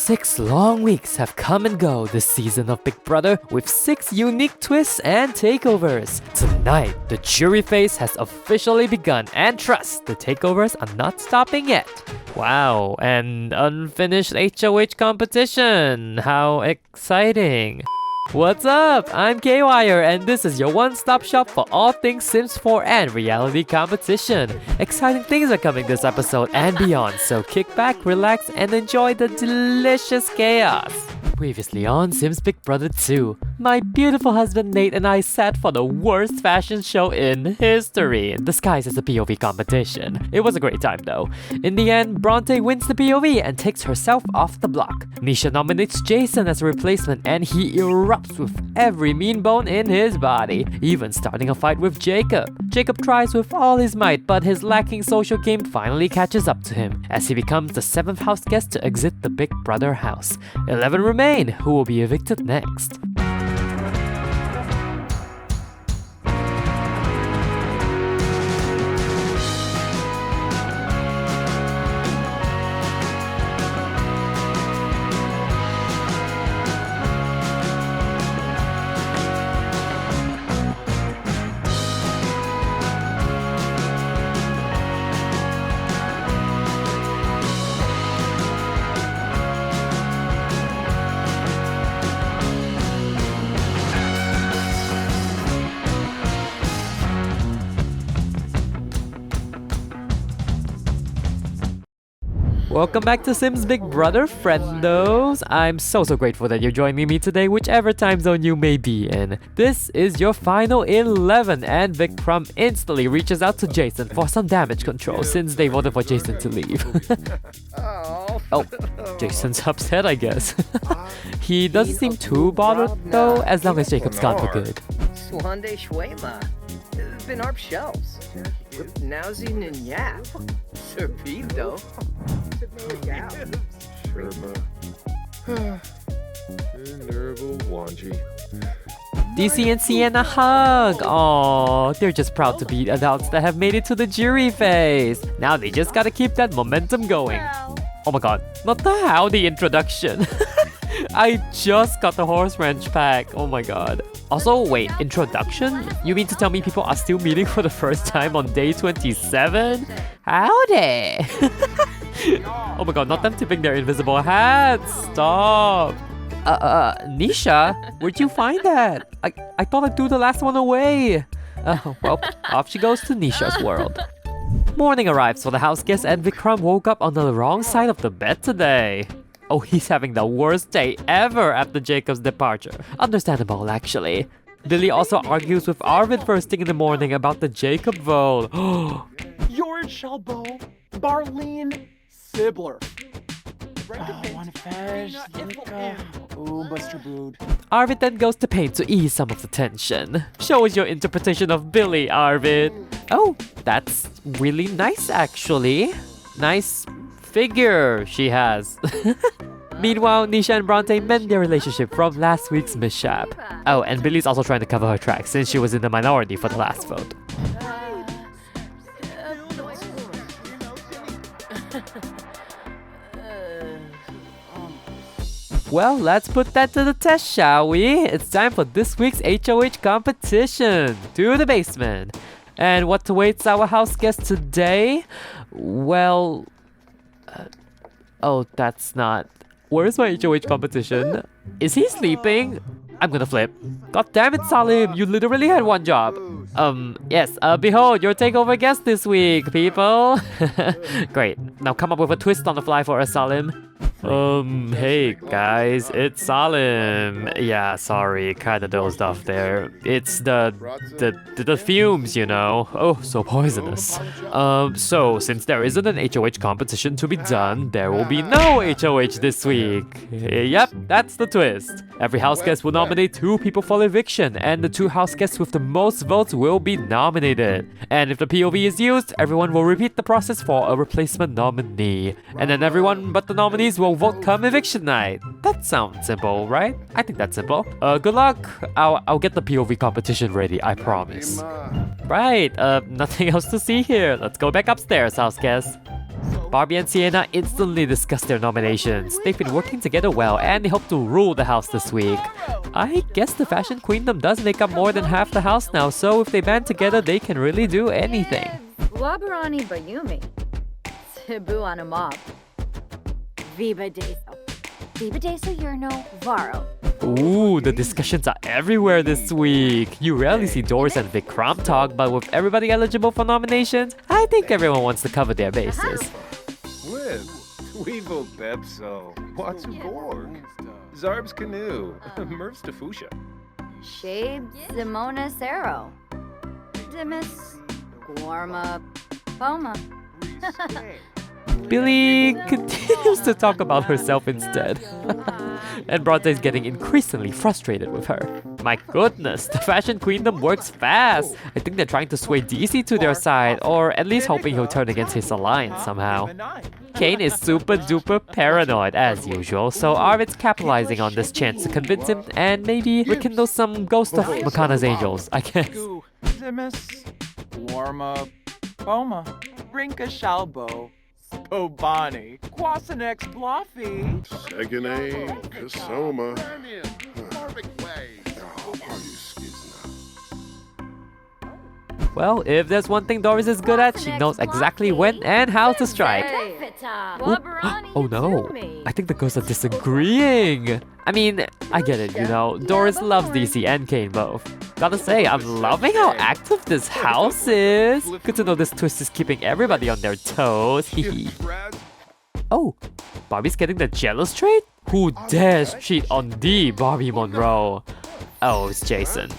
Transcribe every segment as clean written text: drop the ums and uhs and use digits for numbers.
6 long weeks have come and go this season of Big Brother with 6 unique twists and takeovers. Tonight, the jury phase has officially begun and trust, the takeovers are not stopping yet. Wow, an unfinished HOH competition. How exciting. What's up? I'm Kaywireee and this is your one-stop shop for all things Sims 4 and reality competition. Exciting things are coming this episode and beyond, so kick back, relax, and enjoy the delicious chaos. Previously on Sims Big Brother 2, my beautiful husband Nate and I sat for the worst fashion show in history, disguised as a POV competition. It was a great time though. In the end, Bronte wins the POV and takes herself off the block. Nisha nominates Jason as a replacement and he erupts with every mean bone in his body, even starting a fight with Jacob. Jacob tries with all his might, but his lacking social game finally catches up to him, as he becomes the 7th house guest to exit the Big Brother house. 11 remain. Who will be evicted next? Welcome back to Sims Big Brother, friendos! I'm so grateful that you're joining me today, whichever time zone you may be in. This is your final 11 and Vikram instantly reaches out to Jason for some damage control since they voted for Jason to leave. Oh, Jason's upset, I guess. He doesn't seem too bothered though, as long as Jacob's gone for good. Swande Shwema. Been ARP shelves. Nowsy Ninyap. Serpido. DC and Sienna hug! Aww, they're just proud to be adults that have made it to the jury phase. Now they just gotta keep that momentum going. Oh my god, not the howdy introduction. I just got the horse wrench pack. Oh my god. Also, wait, introduction? You mean to tell me people are still meeting for the first time on day 27? Howdy! Oh my god, not them tipping their invisible hats! Stop! Nisha? Where'd you find that? I thought I threw the last one away. Well, off she goes to Nisha's world. Morning arrives for the house guests and Vikram woke up on the wrong side of the bed today. Oh, he's having the worst day ever after Jacob's departure. Understandable, actually. Billy also argues with Arvid first thing in the morning about the Jacob vote. Yorin Shalbo, Barlene Sibler. One Fesh, Lika. Ooh, Buster Brood. Arvid then goes to paint to ease some of the tension. Show us your interpretation of Billy, Arvid. Oh, that's really nice actually. Nice figure she has. Meanwhile, Nisha and Bronte mend their relationship from last week's mishap. Oh, and Billy's also trying to cover her tracks since she was in the minority for the last vote. Well, let's put that to the test, shall we? It's time for this week's HOH competition. To the basement. And what awaits our house guest today? Well... oh, that's not... Where's my HOH competition? Is he sleeping? I'm gonna flip. God damn it, Salim! You literally had one job. Yes, behold, your takeover guest this week, people! Great. Now come up with a twist on the fly for us, Salim. Hey guys, it's Salim. Yeah, sorry, kinda dozed off there. It's the fumes, you know. Oh, so poisonous. So since there isn't an HOH competition to be done, there will be no HOH this week. Yep, that's the twist. Every house guest will nominate 2 people for eviction, and the 2 house guests with the most votes will be nominated. And if the POV is used, everyone will repeat the process for a replacement nominee. And then everyone but the nominees will vote come eviction night. That sounds simple, right? I think that's simple. Good luck. I'll get the POV competition ready, I promise. Right, nothing else to see here. Let's go back upstairs, house guests. Barbie and Sienna instantly discuss their nominations. They've been working together well and they hope to rule the house this week. I guess the Fashion Queendom does make up more than half the house now, so if they band together, they can really do anything. Wabarani Bayumi. Cebu on a mob. Viva Deso. Viva Deso Yerno Varo. Ooh, the discussions are everywhere this week. You rarely see Doris and Vikram talk, but with everybody eligible for nominations, I think everyone wants to cover their bases. Flip, Weevil Bepso, Watsu Borg, Zarb's Canoe, Merv's Tafusha. Shabe Simona Sero. Dimis Guarma Poma. Billy continues to talk about herself instead. And Bronte's getting increasingly frustrated with her. My goodness, the Fashion Queendom works fast. I think they're trying to sway DC to their side, or at least hoping he'll turn against his alliance somehow. Kane is super duper paranoid as usual, so Arvid's capitalizing on this chance to convince him and maybe rekindle some ghost of Makana's angels, I guess. Dimis, Warma, Poma, Rinka Shalbo, Spobani, Quasanex Bluffy. Segane, Kasoma. Well, if there's one thing Doris is good at, she knows exactly when and how to strike. Oh no, I think the girls are disagreeing. I mean, I get it, you know, Doris loves DC and Kane both. Gotta say, I'm loving how active this house is. Good to know this twist is keeping everybody on their toes. Oh, Barbie's getting the jealous trait? Who dares cheat on the Barbie Monroe? Oh, it's Jason.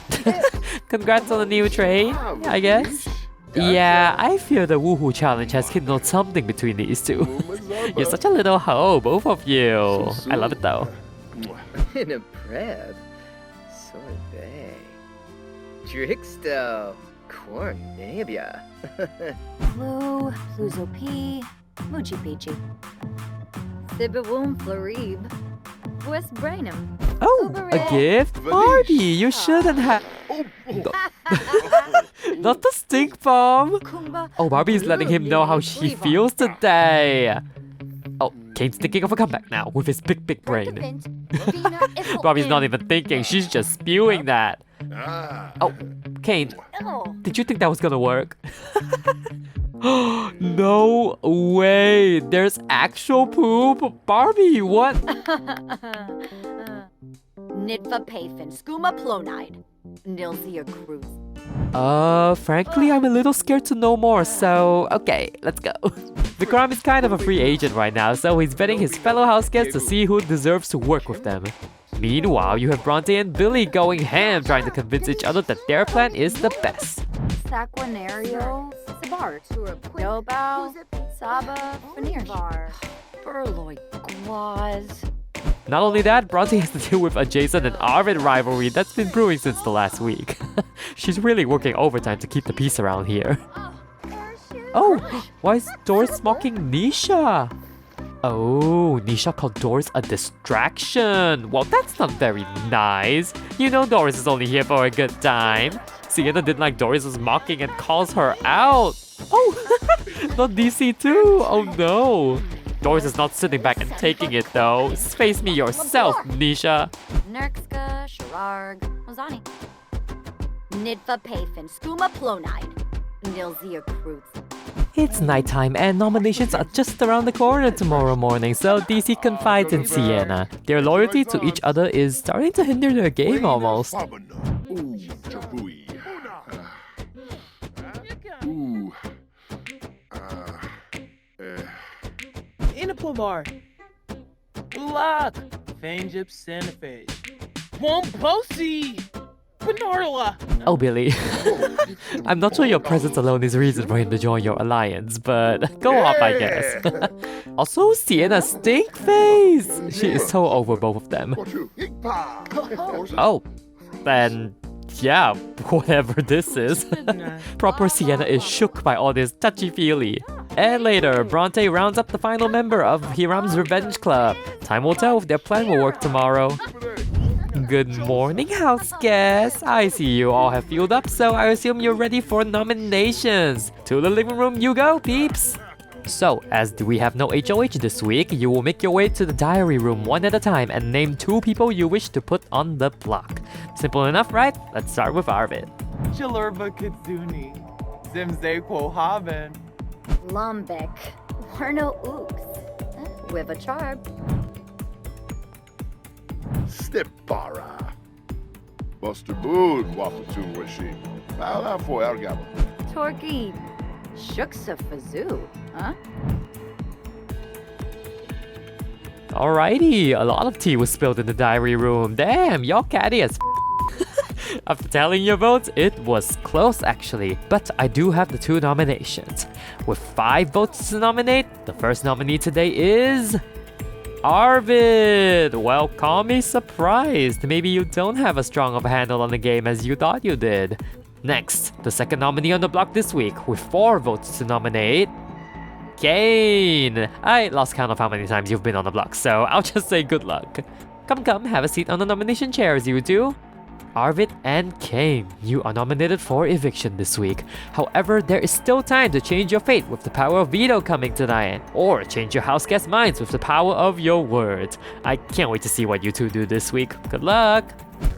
Congrats on the new trait, I guess. Yeah, I fear the Woohoo challenge has kindled something between these two. You're such a little hoe, both of you. I love it though. In a prep. Sorbet. Drixto. Cornabia. Flu, Fluzo P, Muchi Pichi. Sibawum Florib. West Brainham. Oh, a gift? Barbie, you shouldn't have... Not the stink bomb! Oh, Barbie's letting him know how she feels today. Oh, Kane's thinking of a comeback now with his big brain. Barbie's not even thinking, she's just spewing that. Oh, Kane, did you think that was gonna work? No way! There's actual poop? Barbie, what? Nidva Pafin, Skooma Plonide. Nilzia Cruz. Frankly, I'm a little scared to know more, so okay, let's go. Vikram is kind of a free agent right now, so he's betting his fellow house guests to see who deserves to work with them. Meanwhile, you have Bronte and Billy going ham trying to convince each other that their plan is the best. Saquinario, Sabart, Dobao, Saba, Fanir, Burloy, Glaz. Not only that, Bronte has to deal with a Jason and Arvid rivalry that's been brewing since the last week. She's really working overtime to keep the peace around here. Oh, why is Doris mocking Nisha? Oh, Nisha called Doris a distraction. Well, that's not very nice. You know Doris is only here for a good time. Sienna didn't like Doris' mocking and calls her out. Oh, not DC too. Oh no. Doris is not sitting back and taking it though. Face me yourself, Nisha. Nerkska, Shararg, Mozani. Nidva Pafin, Skooma Plonide. Nilzia Cruz. It's nighttime and nominations are just around the corner tomorrow morning, so DC confides in Sienna. Their loyalty to each other is starting to hinder their game almost. Inaplamar. Ulak. Fanjip Senefish. Womposi. Benorla. Oh, Billy. I'm not sure your presence alone is reason for him to join your alliance, but go off, I guess. Also, Sienna's stink face! She is so over both of them. Oh, then yeah, whatever this is. Proper Sienna is shook by all this touchy-feely. And later, Bronte rounds up the final member of Hiram's Revenge Club. Time will tell if their plan will work tomorrow. Good morning, house guests. I see you all have fueled up, so I assume you're ready for nominations. To the living room you go, peeps. So, as we have no HOH this week, you will make your way to the diary room one at a time and name 2 people you wish to put on the block. Simple enough, right? Let's start with Arvid. Chilurba Kitsuni. Zimze Quohaven. Lumbek. Warno Ooks. With a charb. Stipara. Buster Bood, Waffle Washi. Bala for Ergaba. Torky. Shuksa Fazoo. Huh? Alrighty, a lot of tea was spilled in the diary room. Damn, y'all catty as After tallying your votes, it was close actually, but I do have the 2 nominations. With 5 votes to nominate, the first nominee today is Arvid! Well, call me surprised. Maybe you don't have as strong of a handle on the game as you thought you did. Next, the second nominee on the block this week, with 4 votes to nominate, Kane! I lost count of how many times you've been on the block, so I'll just say good luck. Come, have a seat on the nomination chairs, you two. Arvid and Kane, you are nominated for eviction this week. However, there is still time to change your fate with the power of veto coming tonight, or change your house guest minds with the power of your words. I can't wait to see what you two do this week. Good luck!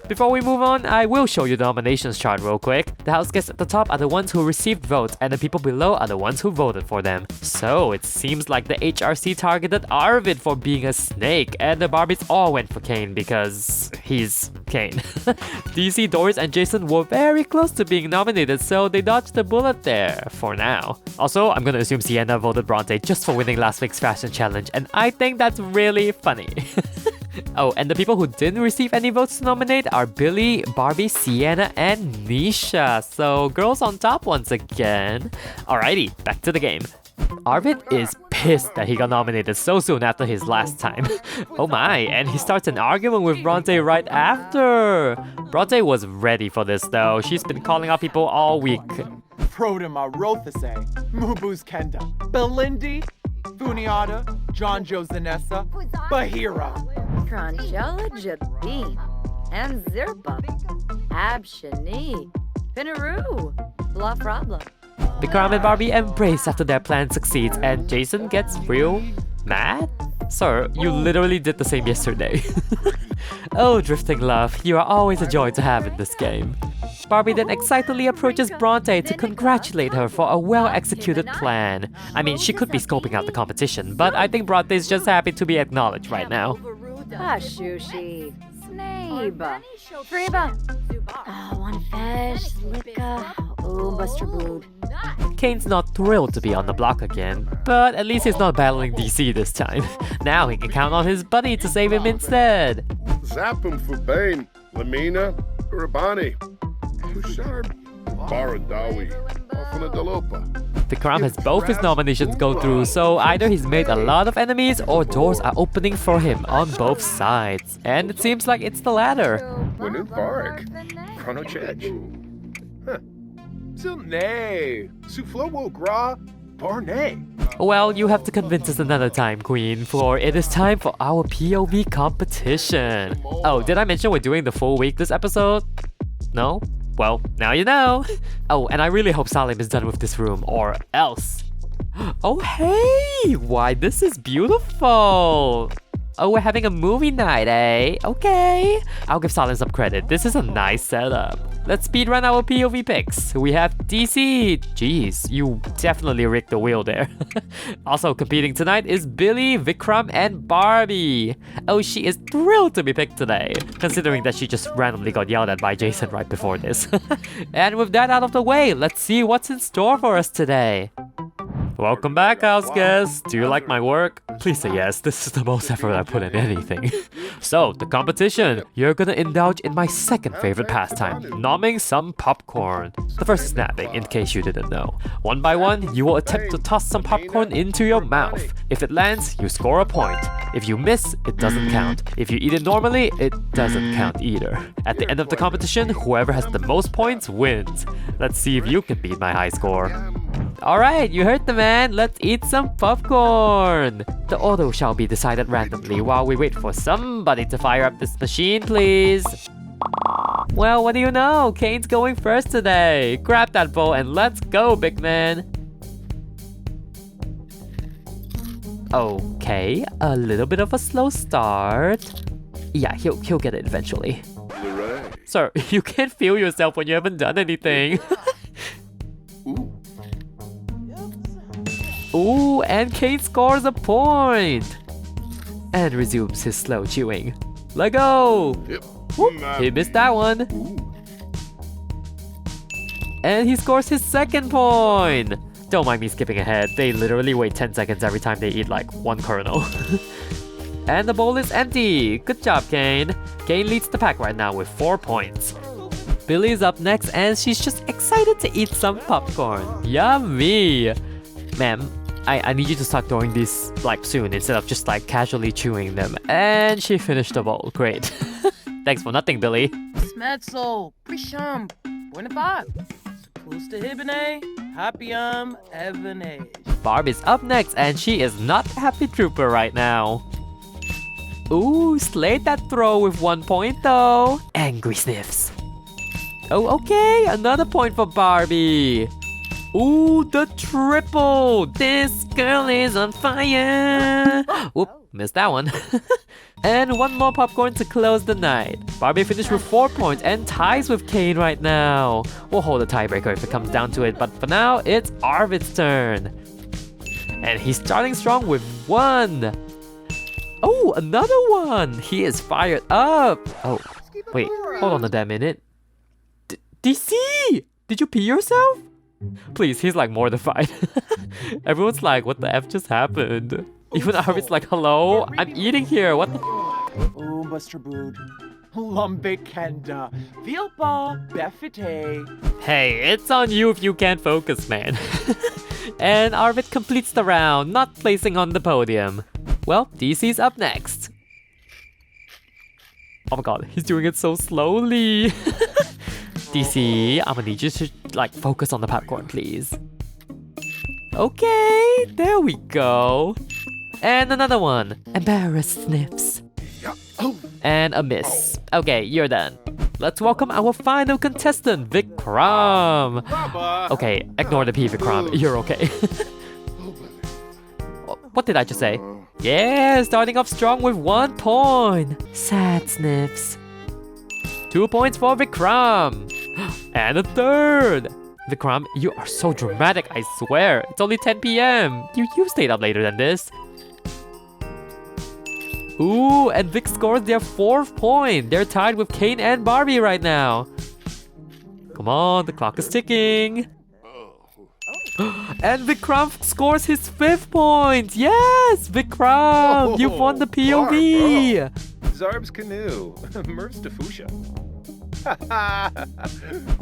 Before we move on, I will show you the nominations chart real quick. The house guests at the top are the ones who received votes, and the people below are the ones who voted for them. So it seems like the HRC targeted Arvid for being a snake, and the Barbies all went for Kane because he's Kane. DC, Doris, and Jason were very close to being nominated, so they dodged the bullet there, for now. Also, I'm gonna assume Sienna voted Bronte just for winning last week's fashion challenge, and I think that's really funny. Oh, and the people who didn't receive any votes to nominate are Billy, Barbie, Sienna, and Nisha. So, girls on top once again. Alrighty, back to the game. Arvid is pissed that he got nominated so soon after his last time. Oh my, and he starts an argument with Bronte right after. Bronte was ready for this though. She's been calling out people all week. Prodima Rothase. Mubuz Kenda. Belindi. Funiata. John Josanessa. Bahira. Kranjela Jabin. And Zirpa. Abshani. Pinaroo. Blah problem. Vikram and Barbie embrace after their plan succeeds, and Jason gets real mad? Sir, you literally did the same yesterday. Oh, drifting love, you are always a joy to have in this game. Barbie then excitedly approaches Bronte to congratulate her for a well-executed plan. I mean, she could be scoping out the competition, but I think Bronte is just happy to be acknowledged right now. Shushi. Snabe. Freba. One fish. Lika. Oh, Buster Bood. Kane's not thrilled to be on the block again, but at least he's not battling DC this time. Now he can count on his buddy to save him instead. Zap him for Bane, Lamina, Rabani, Hushar, Baradawi, Ofana Dalopa. Vikram has both his nominations go through, so either he's made a lot of enemies or doors are opening for him on both sides. And it seems like it's the latter. Wanu Barak, Chrono Chech. Huh. Zilne, Suflowo Gra, Barnay. Well, you have to convince us another time, Queen, for it is time for our POV competition. Oh, did I mention we're doing the full week this episode? No? Well, now you know. Oh, and I really hope Salim is done with this room, or else. Oh, hey! Why, this is beautiful! Oh, we're having a movie night, eh? Okay. I'll give Salim some credit. This is a nice setup. Let's speedrun our POV picks. We have DC. Jeez, you definitely rigged the wheel there. Also competing tonight is Billy, Vikram, and Barbie. Oh, she is thrilled to be picked today, considering that she just randomly got yelled at by Jason right before this. And with that out of the way, let's see what's in store for us today. Welcome back, house guests. Do you like my work? Please say yes. This is the most effort I put in anything. So, the competition. You're gonna indulge in my second favorite pastime, nomming some popcorn. The first is napping, in case you didn't know. One by one, you will attempt to toss some popcorn into your mouth. If it lands, you score a point. If you miss, it doesn't count. If you eat it normally, it doesn't count either. At the end of the competition, whoever has the most points wins. Let's see if you can beat my high score. Alright, you heard the man. Let's eat some popcorn. The order shall be decided randomly while we wait for somebody to fire up this machine, please. Well, what do you know? Kane's going first today. Grab that bowl and let's go, big man. Okay, a little bit of a slow start. Yeah, he'll get it eventually. Hooray. Sir, you can't feel yourself when you haven't done anything. Ooh. Ooh, and Kane scores a point! And resumes his slow chewing. Let go! Yep. Whoop, he missed that one. Ooh. And he scores his second point! Don't mind me skipping ahead, they literally wait 10 seconds every time they eat like one kernel. And the bowl is empty! Good job, Kane! Kane leads the pack right now with 4 points. Billy's up next and she's just excited to eat some popcorn. Yummy! Ma'am, I need you to start throwing these like soon instead of just like casually chewing them. And she finished the bowl. Great. Thanks for nothing, Billy. Smetzel, Prisham, Buenafat, Close to Hibine, Happyum, Evanage. Barbie's up next and she is not a happy trooper right now. Ooh, slayed that throw with 1 point though. Angry sniffs. Oh, okay, another point for Barbie. Ooh, the triple! This girl is on fire! Whoop, missed that one. And one more popcorn to close the night. Barbie finished with 4 points and ties with Kane right now. We'll hold a tiebreaker if it comes down to it, but for now, it's Arvid's turn. And he's starting strong with 1. Oh, another one! He is fired up! Oh, wait, hold on a damn minute. DC! Did you pee yourself? Please, he's like mortified. Everyone's like, what the F just happened? Even Arvid's like, hello? I'm eating here, what the Ooh, Buster Bood. Lumbe Kenda. Vilpa Befite. Hey, it's on you if you can't focus, man. And Arvid completes the round, not placing on the podium. Well, DC's up next. Oh my god, he's doing it so slowly. DC, I'm gonna need you to like focus on the popcorn, please. Okay, there we go. And another one. Embarrassed sniffs. Yeah. Oh. And a miss. Okay, you're done. Let's welcome our final contestant, Vikram. Okay, ignore the P, Vikram. You're okay. What did I just say? Yeah, starting off strong with 1 point. Sad sniffs. 2 points for Vikram. And a third. Vikram, you are so dramatic, I swear. It's only 10 p.m. You stayed up later than this. Ooh, and Vic scores their 4th point. They're tied with Kane and Barbie right now. Come on, the clock is ticking. And Vikram scores his 5th point. Yes, Vikram, you've won the POV. Zarb's canoe. Merv's Defusha.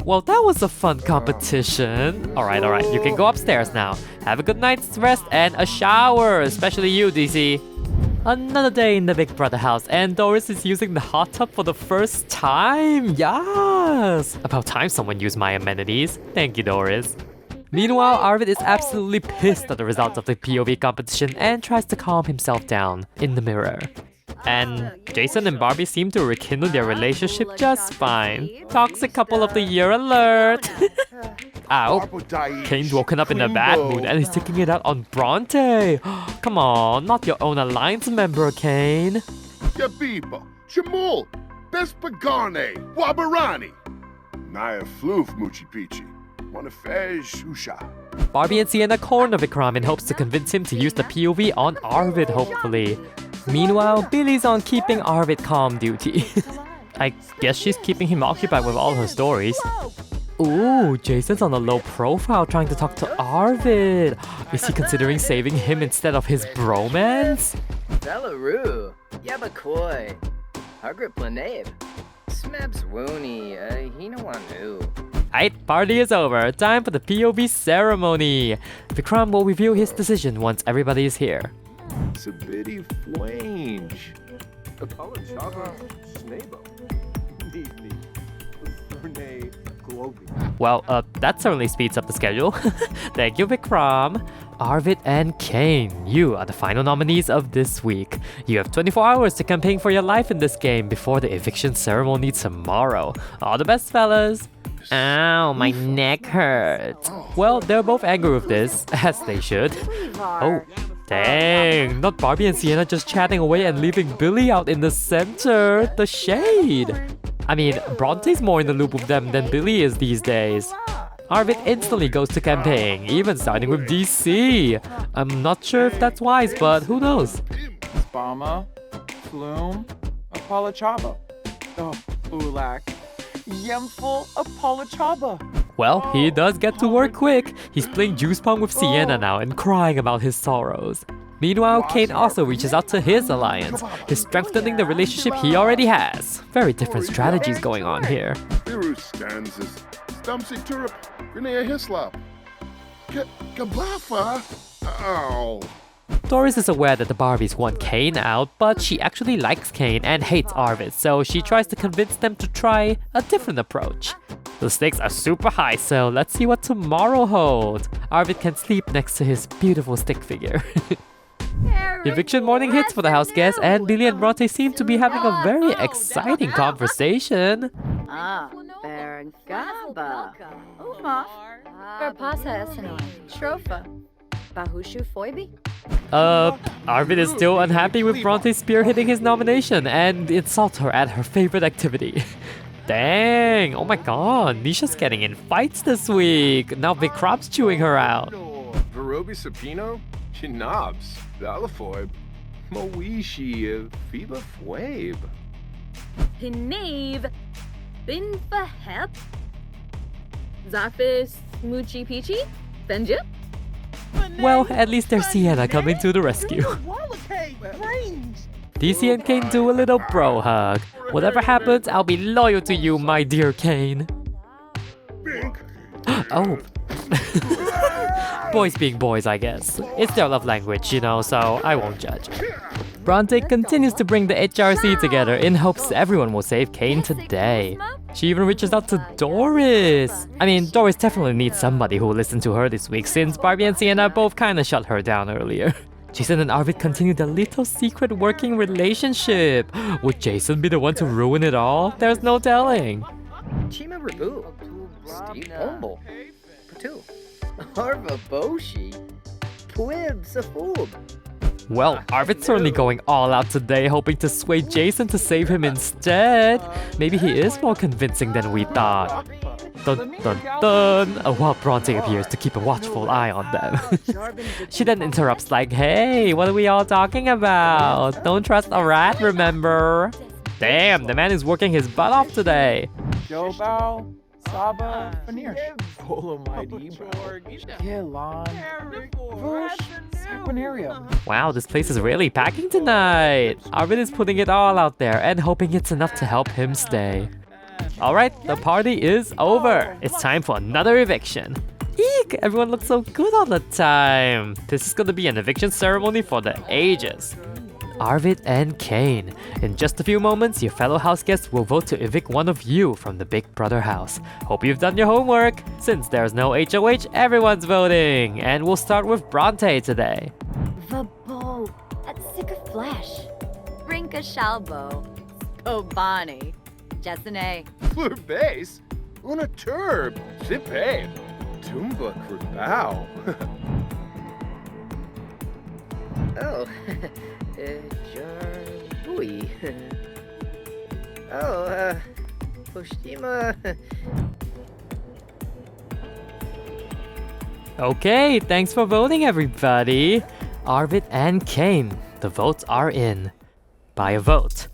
Well, that was a fun competition. Alright, you can go upstairs now. Have a good night's rest and a shower, especially you, DC. Another day in the Big Brother house, and Doris is using the hot tub for the first time. Yes! About time someone used my amenities. Thank you, Doris. Meanwhile, Arvid is absolutely pissed at the results of the POV competition and tries to calm himself down in the mirror. And Jason and Barbie seem to rekindle their relationship just fine. Toxic couple of the year alert! Ow! Kane's woken up in a bad mood and is taking it out on Bronte! Come on, not your own alliance member, Kane! Yabiba. Jamul. Bespagarne. Wabarani. Naya Floof Muchi Pichi. Wanafej Usha. Barbie and Sienna corner Vikram in hopes to convince him to use the POV on Arvid, hopefully. Meanwhile, Billy's on keeping Arvid calm duty. I guess she's keeping him occupied with all her stories. Ooh, Jason's on a low profile trying to talk to Arvid. Is he considering saving him instead of his bromance? Belaroo. Yabakoi. Hargrip Planev. Smebs Woony. Hinawanu. Alright, party is over. Time for the POV ceremony. Vikram will reveal his decision once everybody is here. Sabidi Flange. Apollo Chava Snabo. Well, that certainly speeds up the schedule. Thank you, Vikram. Arvid and Kane, you are the final nominees of this week. You have 24 hours to campaign for your life in this game before the eviction ceremony tomorrow. All the best, fellas. Ow, my neck hurts. Well, they're both angry with this, as they should. Oh, Dang, not Barbie and Sienna just chatting away and leaving Billy out in the center. The shade. I mean, Bronte's more in the loop with them than Billy is these days. Arvid instantly goes to campaign, even starting with DC. I'm not sure if that's wise, but who knows? Spama, Flume, Apolachaba. Oh, Ulak. Yemful Apolachaba. Well, he does get to work quick. He's playing Juice Pong with Sienna now and crying about his sorrows. Meanwhile, Kane also reaches out to his alliance. He's strengthening the relationship he already has. Very different strategies going on here. Biru Stanzas, Stumpsy Turup, Grenea Hislop. Kabafa? Ow. Doris is aware that the Barbies want Kane out, but she actually likes Kane and hates Arvid, so she tries to convince them to try a different approach. The stakes are super high, so let's see what tomorrow holds. Arvid can sleep next to his beautiful stick figure. Eviction morning hits for the house guests, and Billy and Bronte seem to be having a very exciting conversation. Baron Gaba. Uma. Verpasa Esino. Trofa. Bahushu Foibi? Arvid is still unhappy with Bronte spearheading his nomination and insults her at her favorite activity. Dang, oh my god, Nisha's getting in fights this week. Now Vikram's chewing her out. Verobi Sapino, Chinobs, Valafoib, Moishi, Fiba Fwabe. Hinave, Binfahep, Zafis, Muchi Pichi, Benja? Well, at least there's Sienna coming to the rescue. DC and Kane do a little bro hug. Whatever happens, I'll be loyal to you, my dear Kane. Oh. Boys being boys, I guess. It's their love language, you know, so I won't judge. Bronte continues to bring the HRC together in hopes everyone will save Kane today. She even reaches out to Doris. I mean, Doris definitely needs somebody who will listen to her this week since Barbie and Sienna both kinda shut her down earlier. Jason and Arvid continue their little secret working relationship. Would Jason be the one to ruin it all? There's no telling. Chima Rabu, Steve Pomble, Patu, Arva Boshi, Puib Safoob. Well, Arvid's certainly going all out today, hoping to sway Jason to save him instead. Maybe he is more convincing than we thought. Dun dun dun! While Bronte appears to keep a watchful eye on them. She then interrupts like, hey, what are we all talking about? Don't trust a rat, remember? Damn, the man is working his butt off today. Jobao, Saba, Fanir, Colomide, Kilan, Vush, Saquinaria. Wow, this place is really packing tonight. Arvid is putting it all out there and hoping it's enough to help him stay. Alright, the party is over. It's time for another eviction. Eek, everyone looks so good all the time. This is gonna be an eviction ceremony for the ages. Arvid and Kane. In just a few moments, your fellow house guests will vote to evict one of you from the Big Brother house. Hope you've done your homework. Since there's no HOH, everyone's voting. And we'll start with Bronte today. Vabo. At Sika Flash. Rinka Shalbo. Obani. Jessene. Fleur Base, Una Turb, Zipe, Tumba Krubao. Oh, Jarbui. Oh, Poshima. Okay, thanks for voting, everybody. Arvid and Kane, the votes are in. By a vote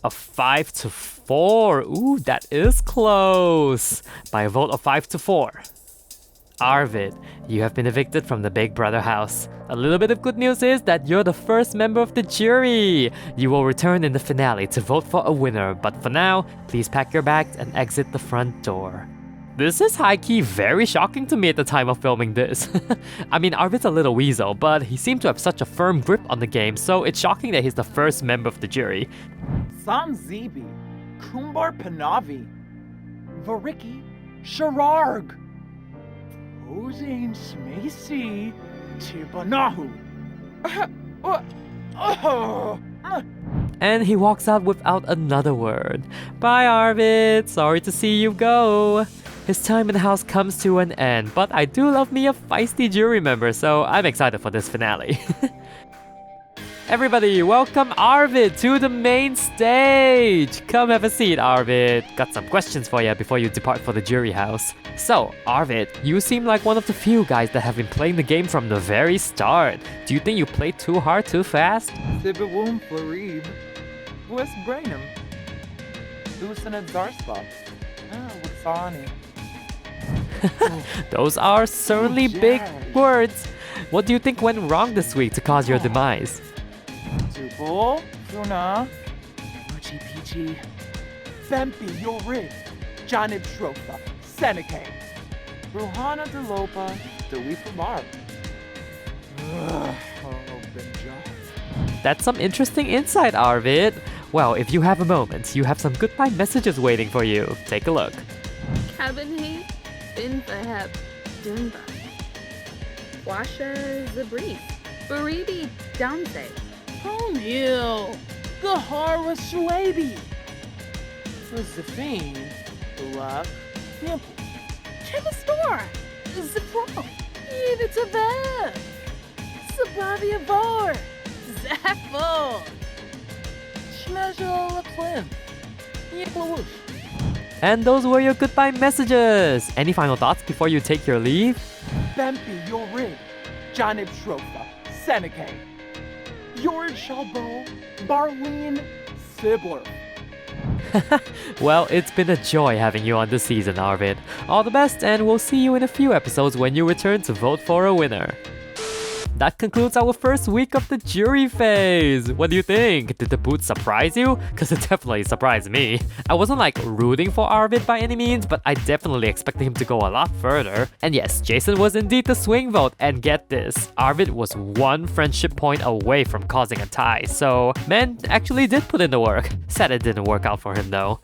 of 5-4. Ooh, that is close. By a vote of 5-4. Arvid, you have been evicted from the Big Brother house. A little bit of good news is that you're the first member of the jury. You will return in the finale to vote for a winner, but for now, please pack your bags and exit the front door. This is high-key very shocking to me at the time of filming this. I mean, Arvid's a little weasel, but he seemed to have such a firm grip on the game, so it's shocking that he's the first member of the jury. Sam Zibi, Kumbar Panavi, Variki, Shararg, Hossein Smacy, Tibanahu. And he walks out without another word. Bye, Arvid. Sorry to see you go. his time in the house comes to an end, but I do love me a feisty jury member, so I'm excited for this finale. Everybody, welcome Arvid to the main stage! Come have a seat, Arvid. Got some questions for you before you depart for the jury house. So, Arvid, you seem like one of the few guys that have been playing the game from the very start. Do you think you played too hard too fast? Sibawum Florib. West Brainham. Lucinat Zarspa. Watsani. Those are certainly big words. What do you think went wrong this week to cause your demise? Tubo, Yuna, Uchi Pichi, Bempi Yorid, Janib Shrofa, Seneca, Ruhana Delopa, Dewifamar. Oh, Benja. That's some interesting insight, Arvid. Well, if you have a moment, you have some goodbye messages waiting for you. Take a look. Cabernet, Bin Faheb, Dunba. Washa Zabris, Baribi Downse. O'Neill, Gahara Shuabi, Josephine, Black, Nimple, Chemistor, Zipro, Evitaver, Sabavia Var, Zaffo, Schmejel Clint, Yiplawoosh. And those were your goodbye messages. Any final thoughts before you take your leave? Bempi Yorid, Janib Shrofa, Seneca, Yord Shalbo, Barween, Sibler. Well, it's been a joy having you on this season, Arvid. All the best, and we'll see you in a few episodes when you return to vote for a winner. That concludes our first week of the jury phase. What do you think? Did the boot surprise you? Cause it definitely surprised me. I wasn't like rooting for Arvid by any means, but I definitely expected him to go a lot further. And yes, Jason was indeed the swing vote, and get this, Arvid was one friendship point away from causing a tie, so man actually did put in the work. Sad it didn't work out for him though.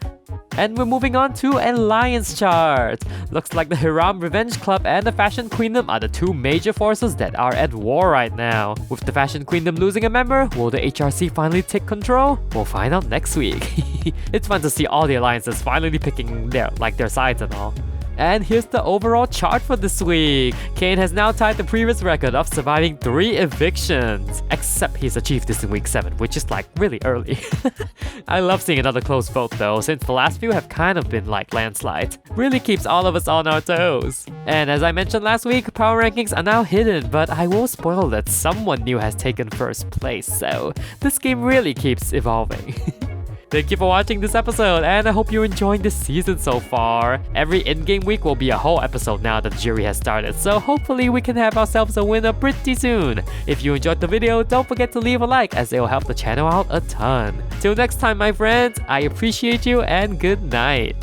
And we're moving on to Alliance chart. Looks like the Hiram Revenge Club and the Fashion Queendom are the two major forces that are at war right now. With the Fashion Queendom losing a member, will the HRC finally take control? We'll find out next week. It's fun to see all the alliances finally picking their sides and all. And here's the overall chart for this week. Kane has now tied the previous record of surviving 3 evictions. Except he's achieved this in week 7, which is like really early. I love seeing another close vote though, since the last few have kind of been like landslides. Really keeps all of us on our toes. And as I mentioned last week, power rankings are now hidden, but I will spoil that someone new has taken first place, so this game really keeps evolving. Thank you for watching this episode, and I hope you're enjoying this season so far. Every in-game week will be a whole episode now that the jury has started, so hopefully we can have ourselves a winner pretty soon. If you enjoyed the video, don't forget to leave a like as it will help the channel out a ton. Till next time, my friends, I appreciate you and good night.